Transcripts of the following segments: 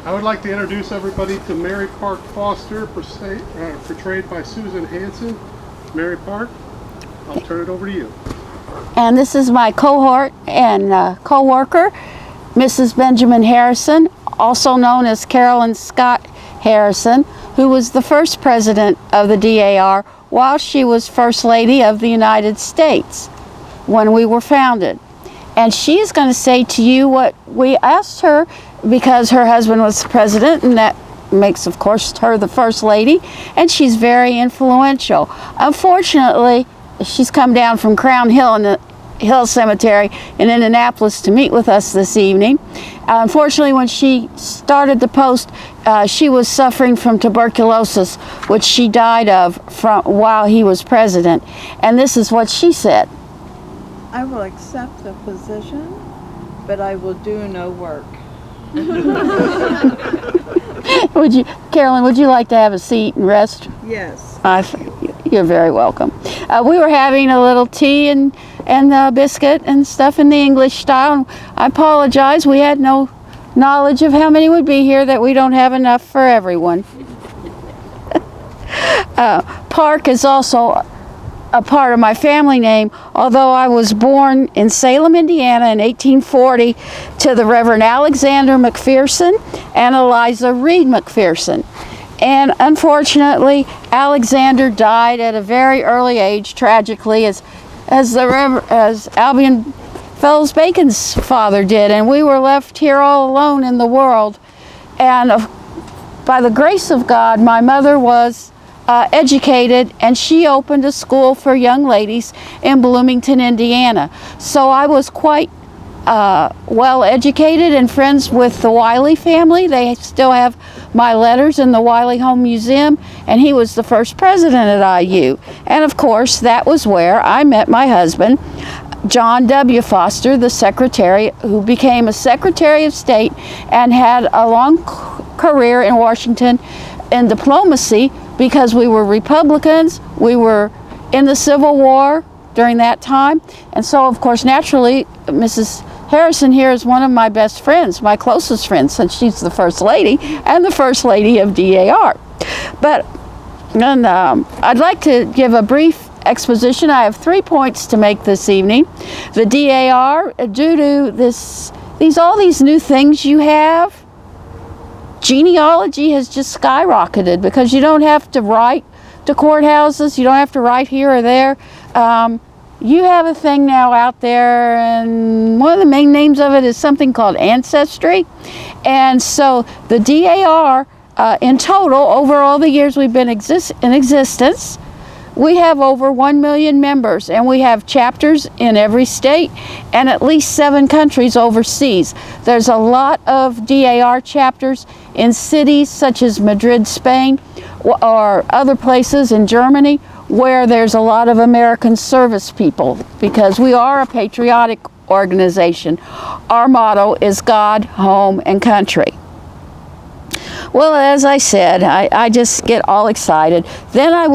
I would like to introduce everybody to Mary Park Foster, portrayed by Susan Hansen. Mary Park, I'll turn it over to you. And this is my cohort and co-worker, Mrs. Benjamin Harrison, also known as Carolyn Scott Harrison, who was the first president of the DAR while she was First Lady of the United States when we were founded. And she's going to say to you what we asked her, because her husband was the president, and that makes, of course, her the First Lady, and she's very influential. Unfortunately, she's come down from Crown Hill in the Hill Cemetery in Indianapolis to meet with us this evening. Unfortunately, when she started the post, she was suffering from tuberculosis, which she died of while he was president. And this is what she said. I will accept the position, but I will do no work. Carolyn, would you like to have a seat and rest? Yes. You're very welcome. We were having a little tea and biscuit and stuff in the English style. And I apologize, we had no knowledge of how many would be here, that we don't have enough for everyone. Park is also a part of my family name, although I was born in Salem, Indiana in 1840 to the Reverend Alexander McPherson and Eliza Reed McPherson. And unfortunately, Alexander died at a very early age, tragically, as Albion Fellows Bacon's father did, and we were left here all alone in the world. And by the grace of God, my mother was educated, and she opened a school for young ladies in Bloomington, Indiana. So I was quite well educated and friends with the Wiley family. They still have my letters in the Wiley Home Museum, and he was the first president at IU. And of course, that was where I met my husband, John W. Foster, the secretary, who became a Secretary of State and had a long career in Washington in diplomacy, because we were Republicans, we were in the Civil War during that time, and so of course naturally Mrs. Harrison here is one of my best friends, my closest friends, since she's the First Lady and the First Lady of DAR. But I'd like to give a brief exposition. I have 3 points to make this evening. The DAR, due to all these new things you have, genealogy has just skyrocketed, because you don't have to write to courthouses, you don't have to write here or there. You have a thing now out there, and one of the main names of it is something called Ancestry. And so the DAR, in total, over all the years we've been in existence, we have over 1 million members, and we have chapters in every state and at least 7 countries overseas. There's a lot of DAR chapters in cities such as Madrid, Spain, or other places in Germany where there's a lot of American service people, because we are a patriotic organization. Our motto is God, home, and country. Well, as I said, I just get all excited. Then I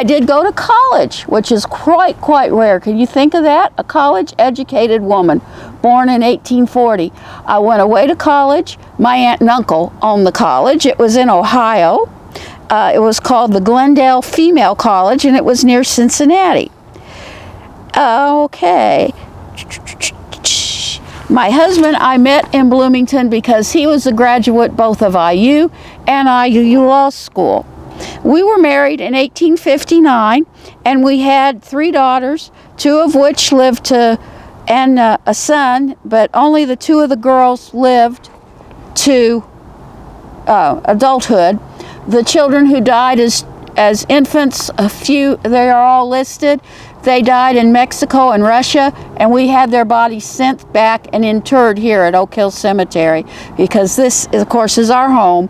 did go to college, which is quite rare. Can you think of that? A college-educated woman, born in 1840. I went away to college. My aunt and uncle owned the college. It was in Ohio. It was called the Glendale Female College, and it was near Cincinnati. Okay. My husband I met in Bloomington because he was a graduate both of IU and IU Law School. We were married in 1859, and we had 3 daughters, 2 of which lived and a son, but only the 2 of the girls lived to adulthood. The children who died as infants, a few, they are all listed. They died in Mexico and Russia, and we had their bodies sent back and interred here at Oak Hill Cemetery, because this, of course, is our home.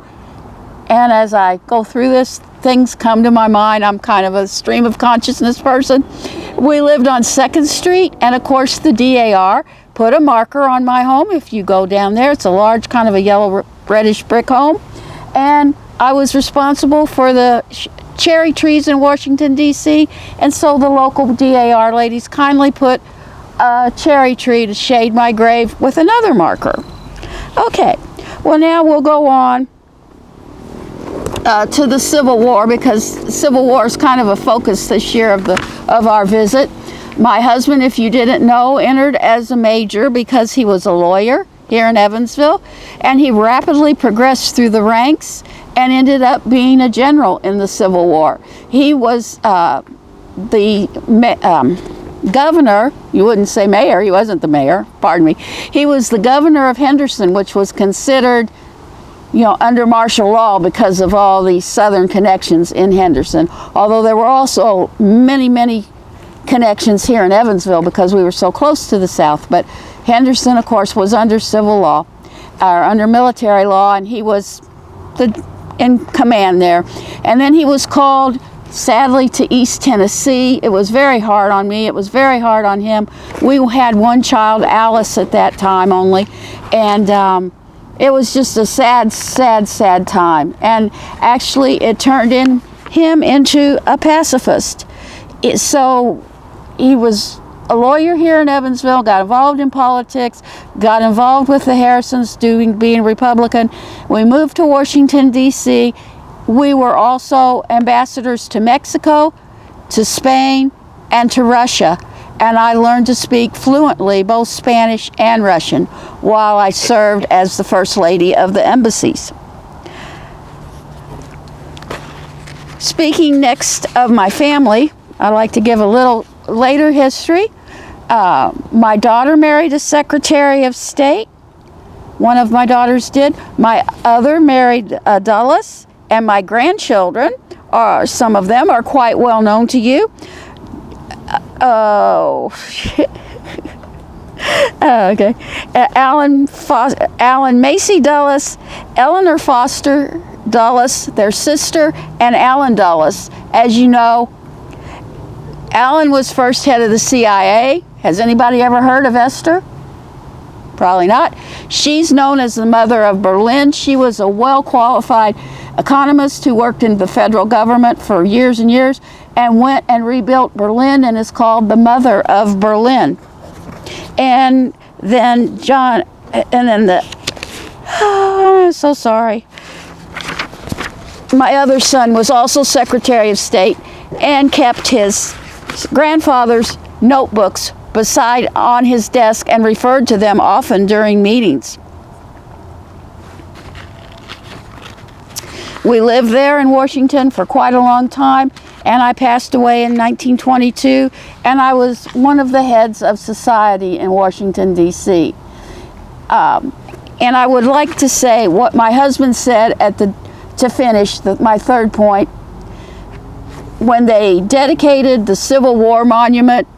And as I go through this, things come to my mind. I'm kind of a stream of consciousness person. We lived on 2nd Street, and of course the DAR put a marker on my home. If you go down there, it's a large kind of a yellow reddish brick home. And I was responsible for the cherry trees in Washington, D.C., and so the local DAR ladies kindly put a cherry tree to shade my grave with another marker. Okay, well now we'll go on to the Civil War, because Civil War is kind of a focus this year of our visit. My husband, if you didn't know, entered as a major because he was a lawyer here in Evansville, and he rapidly progressed through the ranks and ended up being a general in the Civil War. He was the governor, you wouldn't say mayor, he wasn't the mayor, pardon me. He was the governor of Henderson, which was considered, under martial law because of all the southern connections in Henderson. Although there were also many, many connections here in Evansville because we were so close to the south. But Henderson, of course, was under civil law, or under military law, and he was in command there. And then he was called, sadly, to East Tennessee. It was very hard on me. It was very hard on him. We had one child, Alice, at that time only, and it was just a sad, sad, sad time. And actually, it turned him into a pacifist. So he was a lawyer here in Evansville, got involved in politics, got involved with the Harrisons, being Republican. We moved to Washington, D.C. We were also ambassadors to Mexico, to Spain, and to Russia. And I learned to speak fluently both Spanish and Russian while I served as the First Lady of the embassies. Speaking next of my family, I'd like to give a little later history. My daughter married a Secretary of State. One of my daughters did. My other married Dulles, and my grandchildren, some of them are quite well known to you. Okay. Alan Macy Dulles, Eleanor Foster Dulles, their sister, and Alan Dulles. As you know, Alan was first head of the CIA. Has anybody ever heard of Esther? Probably not. She's known as the mother of Berlin. She was a well-qualified economist who worked in the federal government for years and years, and went and rebuilt Berlin, and is called the mother of Berlin. And then I'm so sorry. My other son was also Secretary of State and kept his grandfather's notebooks on his desk and referred to them often during meetings. We lived there in Washington for quite a long time, and I passed away in 1922, and I was one of the heads of society in Washington, D.C. And I would like to say what my husband said to finish my third point. When they dedicated the Civil War Monument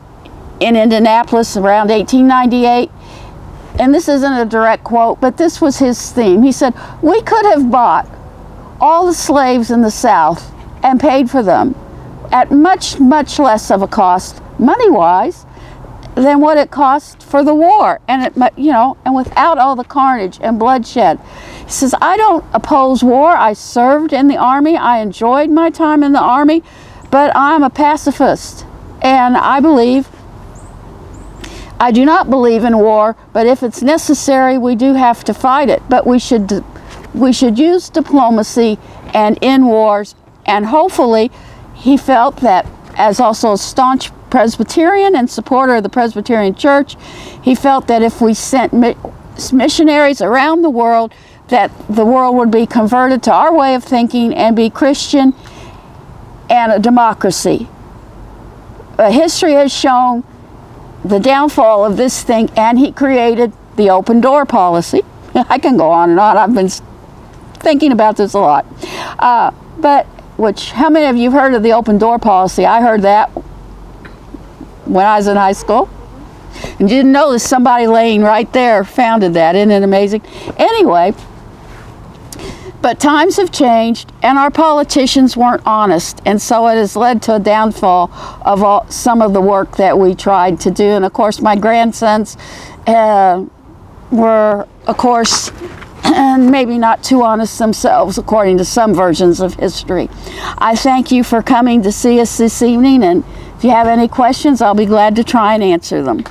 in Indianapolis around 1898, and this isn't a direct quote, but this was his theme. He said, "We could have bought all the slaves in the South and paid for them at much, much less of a cost, money-wise, than what it cost for the war, and and without all the carnage and bloodshed." He says, "I don't oppose war. I served in the Army. I enjoyed my time in the Army, but I'm a pacifist, and I do not believe in war, but if it's necessary, we do have to fight it. But we should use diplomacy and end wars." And hopefully, he felt that, as also a staunch Presbyterian and supporter of the Presbyterian Church, he felt that if we sent missionaries around the world, that the world would be converted to our way of thinking and be Christian and a democracy. History has shown the downfall of this thing, and he created the open door policy. I can go on and on. I've been thinking about this a lot. How many of you have heard of the open door policy? I heard that when I was in high school. And you didn't notice somebody laying right there founded that. Isn't it amazing? Anyway, but times have changed, and our politicians weren't honest, and so it has led to a downfall of some of the work that we tried to do. And of course, my grandsons were, of course, and maybe not too honest themselves, according to some versions of history. I thank you for coming to see us this evening, and if you have any questions, I'll be glad to try and answer them.